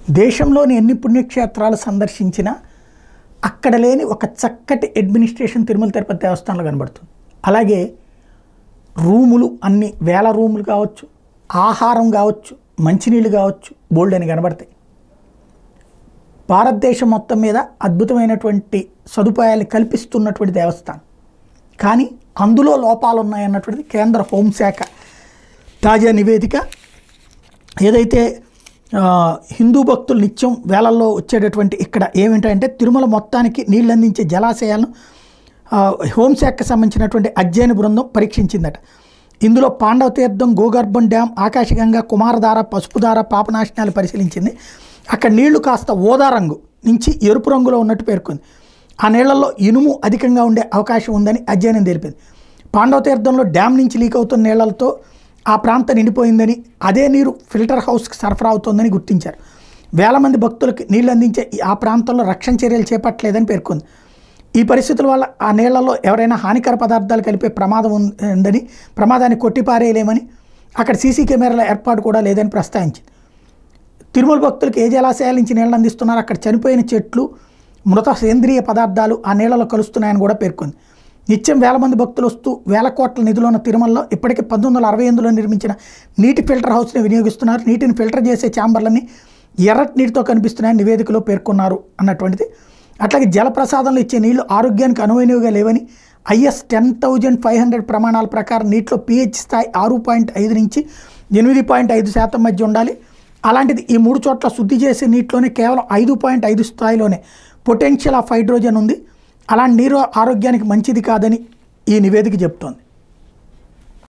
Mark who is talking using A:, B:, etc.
A: దేశంలోని ఎన్ని పుణ్యక్షేత్రాలు సందర్శించినా అక్కడ లేని ఒక చక్కటి అడ్మినిస్ట్రేషన్ తిరుమల తిరుపతి దేవస్థానంలో కనబడుతుంది. అలాగే రూములు అన్ని వేల రూములు కావచ్చు, ఆహారం కావచ్చు, మంచినీళ్ళు కావచ్చు, బోల్డ్ అని కనబడతాయి. భారతదేశం మొత్తం మీద అద్భుతమైనటువంటి సదుపాయాలు కల్పిస్తున్నటువంటి దేవస్థానం. కానీ అందులో లోపాలు ఉన్నాయన్నటువంటిది కేంద్ర హోంశాఖ తాజా నివేదిక. ఏదైతే హిందూ భక్తులు నిత్యం వేలల్లో వచ్చేటటువంటి ఇక్కడ ఏమిటంటే తిరుమల మొత్తానికి నీళ్ళు అందించే జలాశయాలను హోంశాఖకు సంబంధించినటువంటి అధ్యయన బృందం పరీక్షించిందట. ఇందులో పాండవ తీర్థం, గోగర్భం డ్యామ్, ఆకాశగంగా, కుమారధార, పసుపుధార, పాపనాశనాలు పరిశీలించింది. అక్కడ నీళ్లు కాస్త ఓదా రంగు నుంచి ఎరుపు రంగులో ఉన్నట్టు పేర్కొంది. ఆ నీళ్లలో ఇనుము అధికంగా ఉండే అవకాశం ఉందని అధ్యయనం తెలిపింది. పాండవ తీర్థంలో డ్యామ్ నుంచి లీక్ అవుతున్న నీళ్లతో ఆ ప్రాంతం నిండిపోయిందని, అదే నీరు ఫిల్టర్ హౌస్కి సరఫరా అవుతోందని గుర్తించారు. వేల మంది భక్తులకు నీళ్లు అందించే ఆ ప్రాంతంలో రక్షణ చర్యలు చేపట్టలేదని పేర్కొంది. ఈ పరిస్థితుల వల్ల ఆ నీళ్లలో ఎవరైనా హానికర పదార్థాలు కలిపే ప్రమాదం ఉందని, ప్రమాదాన్ని కొట్టిపారేయలేమని, అక్కడ సీసీ కెమెరాల ఏర్పాటు కూడా లేదని ప్రస్తావించింది. తిరుమల భక్తులకు ఏ జలాశయాల నుంచి నీళ్లు అందిస్తున్నారు, అక్కడ చనిపోయిన చెట్లు, మృత సేంద్రియ పదార్థాలు ఆ నీళ్లలో కలుస్తున్నాయని కూడా పేర్కొంది. నిత్యం వేల మంది భక్తులు వస్తూ వేల కోట్ల నిధులు ఉన్న తిరుమలలో ఇప్పటికే 1968లో నిర్మించిన నీటి ఫిల్టర్ హౌస్ని వినియోగిస్తున్నారు. నీటిని ఫిల్టర్ చేసే ఛాంబర్లన్నీ ఎర్రటి నీటితో కనిపిస్తున్నాయని నివేదికలో పేర్కొన్నారు అన్నటువంటిది. అట్లాగే జలప్రసాదంలో ఇచ్చే నీళ్లు ఆరోగ్యానికి అనువైనవిగా లేవని, IS 10,500 ప్రమాణాల ప్రకారం నీటిలో pH స్థాయి 6.5 నుంచి 8.5% మధ్య ఉండాలి. అలాంటిది ఈ 3 చోట్ల శుద్ధి చేసే నీటిలోనే కేవలం 5.5 స్థాయిలోనే పొటెన్షియల్ ఆఫ్ హైడ్రోజన్ ఉంది. అలాంటి నీరు ఆరోగ్యానికి మంచిది కాదని ఈ నివేదిక చెప్తోంది.